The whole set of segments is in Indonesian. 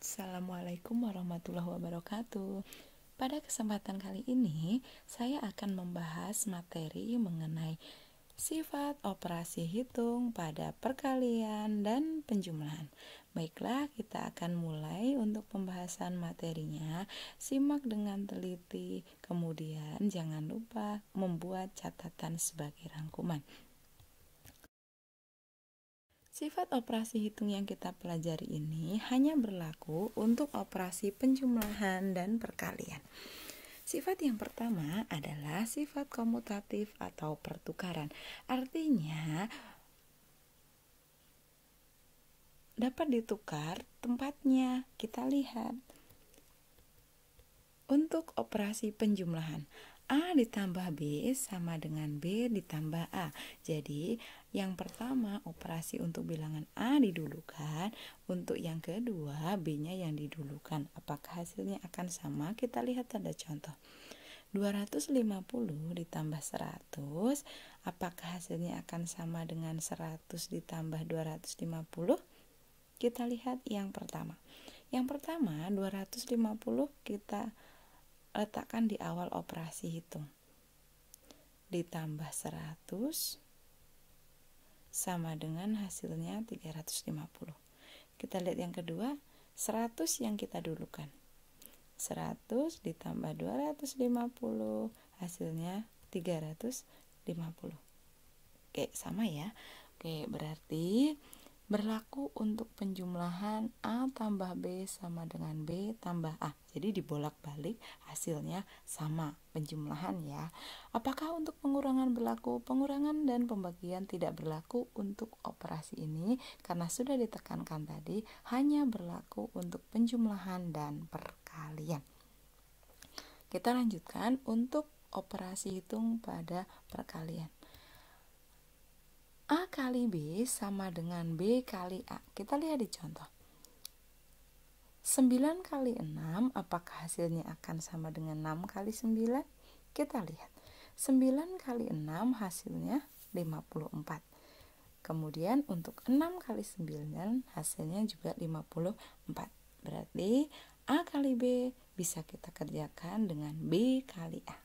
Assalamualaikum warahmatullahi wabarakatuh. Pada kesempatan kali ini, saya akan membahas materi mengenai sifat operasi hitung pada perkalian dan penjumlahan. Baiklah, kita akan mulai untuk pembahasan materinya. Simak dengan teliti, kemudian jangan lupa membuat catatan sebagai rangkuman. Sifat operasi hitung yang kita pelajari ini hanya berlaku untuk operasi penjumlahan dan perkalian. Sifat yang pertama adalah sifat komutatif atau pertukaran. Artinya dapat ditukar tempatnya. Kita lihat. Untuk operasi penjumlahan, A ditambah B sama dengan B ditambah A. Jadi, yang pertama operasi untuk bilangan A didulukan, untuk yang kedua B-nya yang didulukan. Apakah hasilnya akan sama? Kita lihat tanda contoh. 250 ditambah 100, apakah hasilnya akan sama dengan 100 ditambah 250? Kita lihat yang pertama. Yang pertama, 250 kita letakkan di awal operasi hitung. Ditambah 100 sama dengan hasilnya 350. Kita lihat yang kedua, 100 yang kita dulukan. 100 ditambah 250 hasilnya 350. Oke, sama ya. Oke, berarti berlaku untuk penjumlahan A tambah B sama dengan B tambah A. Jadi dibolak-balik hasilnya sama penjumlahan ya. Apakah untuk pengurangan berlaku? Pengurangan dan pembagian tidak berlaku untuk operasi ini karena sudah ditekankan tadi hanya berlaku untuk penjumlahan dan perkalian. Kita lanjutkan untuk operasi hitung pada perkalian. A kali B sama dengan B kali A. Kita lihat di contoh. 9 kali 6, apakah hasilnya akan sama dengan 6 kali 9? Kita lihat. 9 kali 6 hasilnya 54. Kemudian untuk 6 kali 9 hasilnya juga 54. Berarti A kali B bisa kita kerjakan dengan B kali A.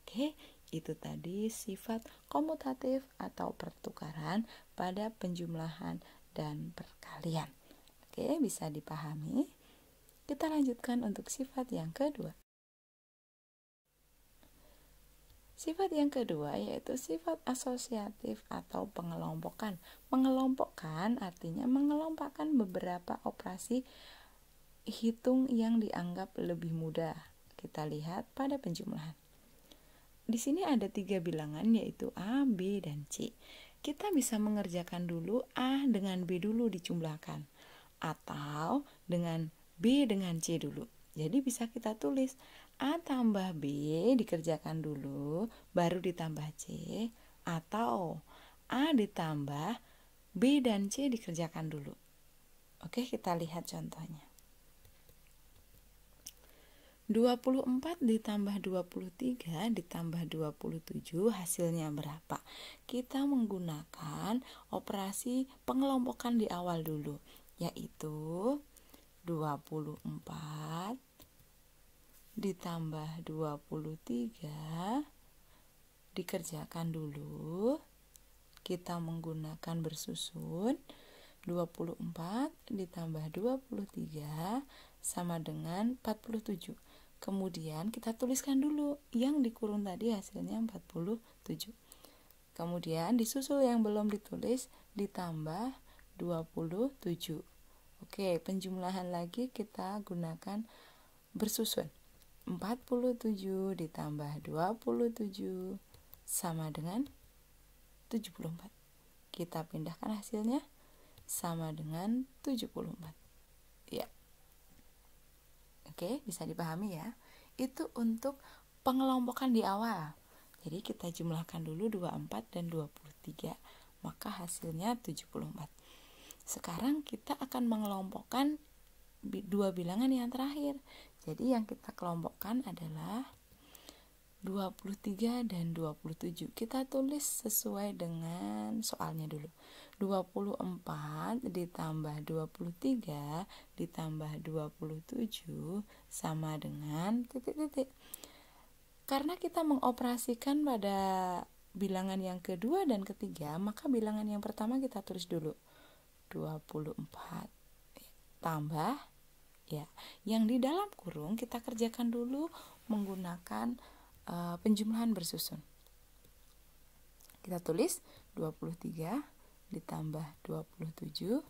Oke. Itu tadi sifat komutatif atau pertukaran pada penjumlahan dan perkalian. Oke, bisa dipahami. Kita lanjutkan untuk sifat yang kedua. Sifat yang kedua yaitu sifat asosiatif atau pengelompokan. Mengelompokkan artinya mengelompokkan beberapa operasi hitung yang dianggap lebih mudah. Kita lihat pada penjumlahan. Di sini ada 3 bilangan yaitu A, B, dan C. Kita bisa mengerjakan dulu A dengan B dulu dijumlahkan atau dengan B dengan C dulu. Jadi bisa kita tulis A tambah B dikerjakan dulu baru ditambah C, atau A ditambah B dan C dikerjakan dulu. Oke, kita lihat contohnya. 24 ditambah 23 ditambah 27 hasilnya berapa? Kita menggunakan operasi pengelompokan di awal dulu, yaitu 24 ditambah 23 dikerjakan dulu. Kita menggunakan bersusun. 24 ditambah 23 sama dengan 47. Kemudian kita tuliskan dulu yang dikurung tadi hasilnya 47. Kemudian disusul yang belum ditulis ditambah 27. Oke, penjumlahan lagi kita gunakan bersusun. 47 ditambah 27 sama dengan 74. Kita pindahkan hasilnya sama dengan 74. Ya. Oke, bisa dipahami ya. Itu untuk pengelompokan di awal. Jadi kita jumlahkan dulu 24 dan 23, maka hasilnya 74. Sekarang kita akan mengelompokkan dua bilangan yang terakhir. Jadi yang kita kelompokkan adalah 23 dan 27. Kita tulis sesuai dengan soalnya dulu. 24 ditambah 23 ditambah 27 sama dengan titik-titik. Karena kita mengoperasikan pada bilangan yang kedua dan ketiga, maka bilangan yang pertama kita tulis dulu 24 tambah ya, yang di dalam kurung kita kerjakan dulu menggunakan penjumlahan bersusun. Kita tulis 23 ditambah 27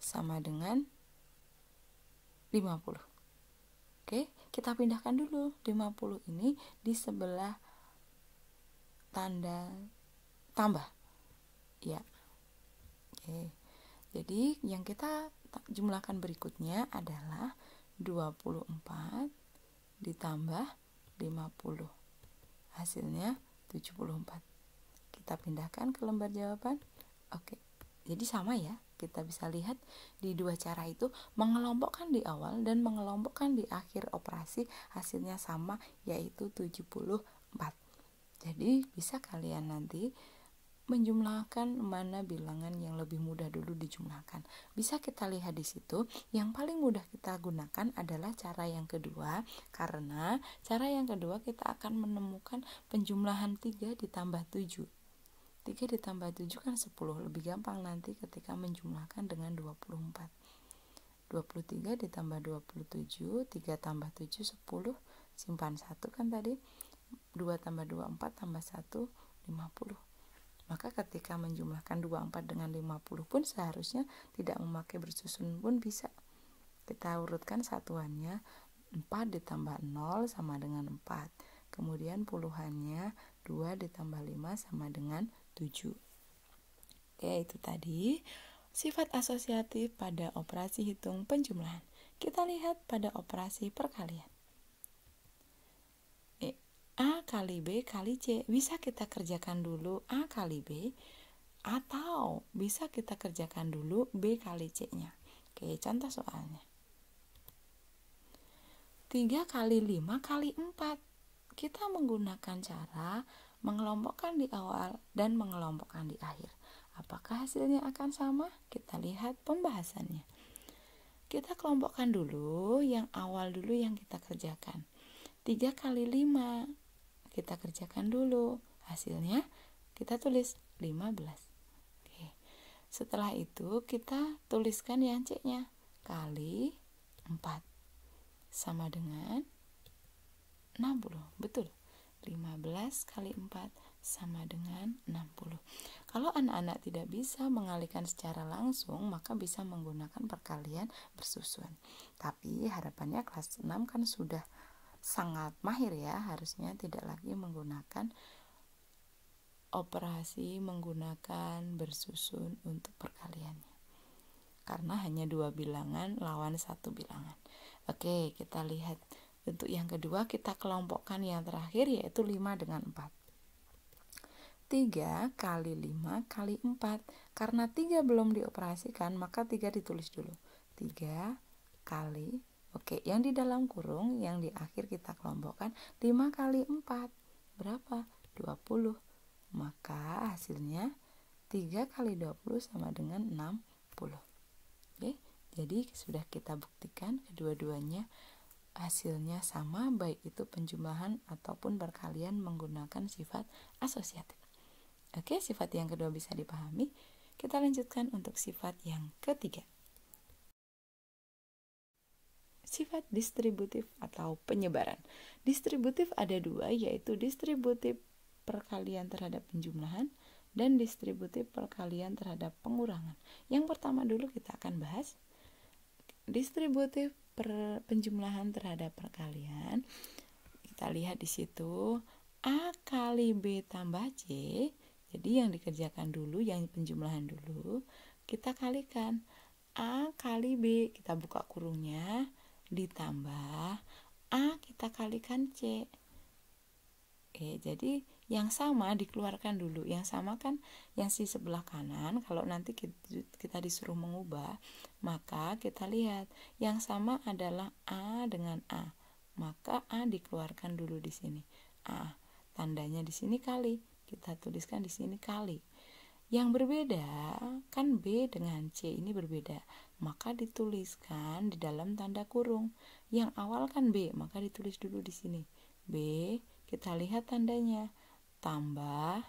sama dengan 50. Oke, kita pindahkan dulu 50 ini di sebelah tanda tambah. Ya. Oke. Jadi yang kita jumlahkan berikutnya adalah 24 ditambah 50. Hasilnya 74. Kita pindahkan ke lembar jawaban. Oke. Jadi sama ya. Kita bisa lihat di dua cara itu, mengelompokkan di awal dan mengelompokkan di akhir operasi hasilnya sama, yaitu 74. Jadi bisa kalian nanti menjumlahkan mana bilangan yang lebih mudah dulu dijumlahkan. Bisa kita lihat di situ, yang paling mudah kita gunakan adalah cara yang kedua, karena cara yang kedua kita akan menemukan penjumlahan 3 ditambah 7. 3 ditambah 7 kan 10, lebih gampang nanti ketika menjumlahkan dengan 24. 23 ditambah 27, 3 tambah 7, 10, simpan 1 kan tadi, 2 tambah 2, 4 tambah 1, 50. Maka ketika menjumlahkan 24 dengan 50 pun seharusnya tidak memakai bersusun pun bisa. Kita urutkan satuannya, 4 ditambah 0 sama dengan 4. Kemudian puluhannya 2 ditambah 5 sama dengan 7. Oke, itu tadi sifat asosiatif pada operasi hitung penjumlahan. Kita lihat pada operasi perkalian. A kali B kali C. Bisa kita kerjakan dulu A kali B, atau bisa kita kerjakan dulu B kali C-nya. Oke, contoh soalnya. 3 kali 5 kali 4. Kita menggunakan cara mengelompokkan di awal dan mengelompokkan di akhir. Apakah hasilnya akan sama? Kita lihat pembahasannya. Kita kelompokkan dulu yang awal dulu yang kita kerjakan. 3 kali 5 kita kerjakan dulu. Hasilnya kita tulis 15. Oke. Setelah itu kita tuliskan yang C-nya kali 4 sama dengan 60. Betul. 15 kali 4 sama dengan 60. Kalau anak-anak tidak bisa mengalihkan secara langsung, maka bisa menggunakan perkalian bersusun. Tapi harapannya kelas 6 kan sudah sangat mahir ya, harusnya tidak lagi menggunakan operasi menggunakan bersusun untuk perkaliannya. Karena hanya 2 bilangan lawan 1 bilangan. Oke, kita lihat. Untuk yang kedua kita kelompokkan yang terakhir, yaitu 5 dengan 4. 3 kali 5 kali 4. Karena 3 belum dioperasikan, maka 3 ditulis dulu. 3 kali, oke, yang di dalam kurung, yang di akhir kita kelompokkan. 5 kali 4, berapa? 20. Maka hasilnya 3 kali 20 sama dengan 60. Oke, jadi sudah kita buktikan kedua-duanya hasilnya sama, baik itu penjumlahan ataupun perkalian menggunakan sifat asosiatif. Oke, sifat yang kedua bisa dipahami. Kita lanjutkan untuk sifat yang ketiga. Sifat distributif atau penyebaran. Distributif ada 2, yaitu distributif perkalian terhadap penjumlahan dan distributif perkalian terhadap pengurangan. Yang pertama dulu kita akan bahas distributif penjumlahan terhadap perkalian. Kita lihat di situ A kali B tambah C. Jadi yang dikerjakan dulu, yang penjumlahan dulu, kita kalikan A kali B, kita buka kurungnya, ditambah A kita kalikan C. Oke, jadi yang sama dikeluarkan dulu. Yang sama kan yang di sebelah kanan. Kalau nanti kita disuruh mengubah, maka kita lihat yang sama adalah A dengan A. Maka A dikeluarkan dulu di sini. A, tandanya di sini kali. Kita tuliskan di sini kali. Yang berbeda kan B dengan C ini berbeda, maka dituliskan di dalam tanda kurung. Yang awal kan B, maka ditulis dulu di sini. B, kita lihat tandanya. Tambah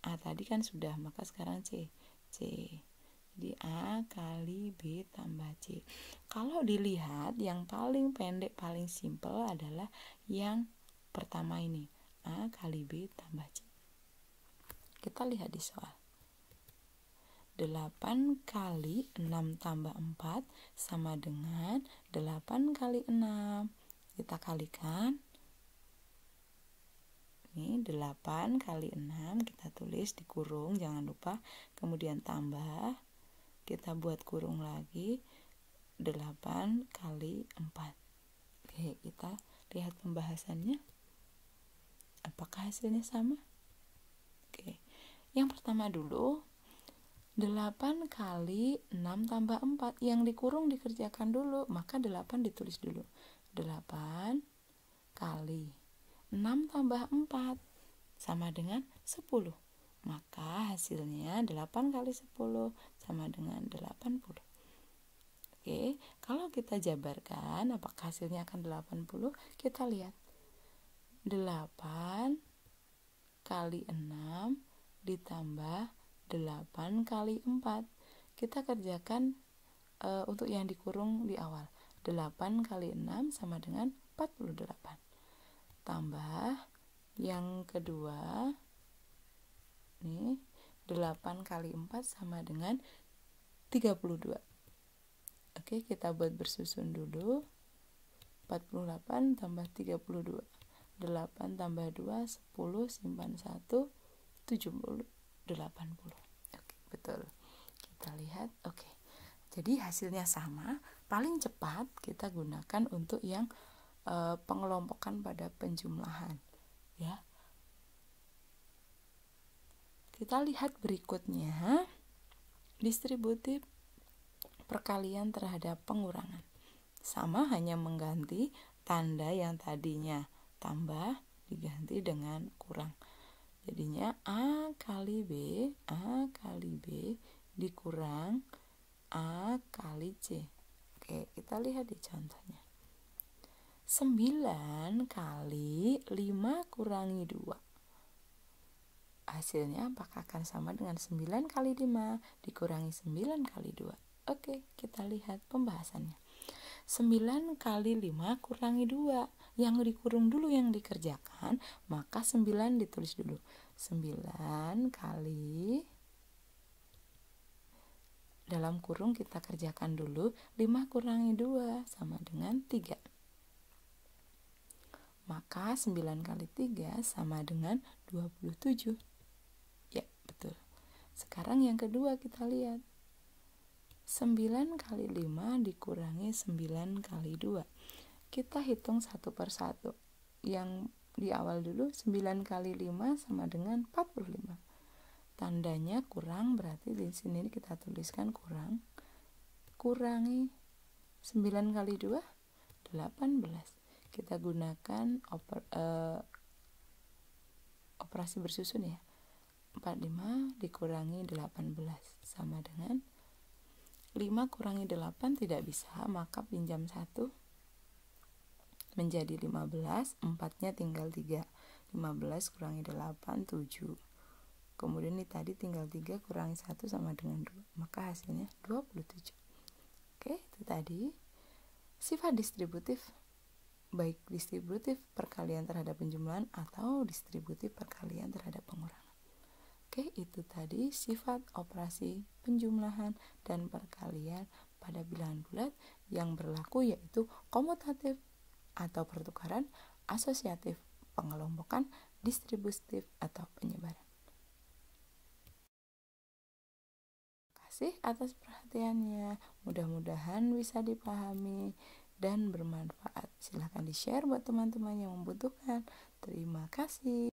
A tadi kan sudah, maka sekarang C. Jadi A kali B tambah C. Kalau dilihat yang paling pendek, paling simpel adalah yang pertama ini, A kali B tambah C. Kita lihat di soal. 8 kali 6 tambah 4 sama dengan 8 kali 6. Kita kalikan. Ini 8 kali 6 kita tulis di kurung, jangan lupa. Kemudian tambah, kita buat kurung lagi, 8 kali 4. Oke, kita lihat pembahasannya. Apakah hasilnya sama? Oke. Yang pertama dulu, 8 kali 6 tambah 4. Yang dikurung dikerjakan dulu, maka 8 ditulis dulu. 8 kali 6 tambah 4 sama dengan 10. Maka hasilnya 8 kali 10 sama dengan 80. Oke, kalau kita jabarkan apakah hasilnya akan 80? Kita lihat. 8 kali 6 ditambah 8 kali 4. Kita kerjakan untuk yang dikurung di awal. 8 kali 6 sama dengan 48. Tambah yang kedua, nih, 8 kali 4 sama dengan 32. Oke, kita buat bersusun dulu. 48 tambah 32. 8 tambah 2, 10, simpan 1, 70, 80. Oke, betul. Kita lihat, oke. Jadi hasilnya sama, paling cepat kita gunakan untuk yang pengelompokan pada penjumlahan, ya. Kita lihat berikutnya, distributif perkalian terhadap pengurangan. Sama, hanya mengganti tanda yang tadinya tambah diganti dengan kurang. Jadinya A kali B dikurang A kali C. Oke, kita lihat di contohnya. 9 kali 5 kurangi 2. Hasilnya apakah akan sama dengan 9 kali 5 dikurangi 9 kali 2? Oke, kita lihat pembahasannya. 9 kali 5 kurangi 2. Yang dikurung dulu yang dikerjakan, maka 9 ditulis dulu. 9 kali, dalam kurung kita kerjakan dulu, 5 kurangi 2 sama dengan 3. Maka 9 kali 3 sama dengan 27. Ya, betul. Sekarang yang kedua kita lihat. 9 kali 5 dikurangi 9 kali 2. Kita hitung satu per satu. Yang di awal dulu, 9 kali 5 sama dengan 45. Tandanya kurang, berarti di sini kita tuliskan kurang. Kurangi 9 kali 2, 18. Kita gunakan operasi bersusun, ya. 45 dikurangi 18 sama dengan 5 kurangi 8 tidak bisa, maka pinjam 1 menjadi 15, 4-nya tinggal 3. 15 kurangi 8, 7. Kemudian ini tadi tinggal 3 kurangi 1 sama dengan 2. Maka hasilnya 27. Oke, itu tadi sifat distributif, baik distributif perkalian terhadap penjumlahan atau distributif perkalian terhadap pengurangan. Oke, itu tadi sifat operasi penjumlahan dan perkalian pada bilangan bulat yang berlaku, yaitu komutatif atau pertukaran, asosiatif, pengelompokan, distributif atau penyebaran. Terima kasih atas perhatiannya. Mudah-mudahan bisa dipahami dan bermanfaat. Silahkan di-share buat teman-teman yang membutuhkan. Terima kasih.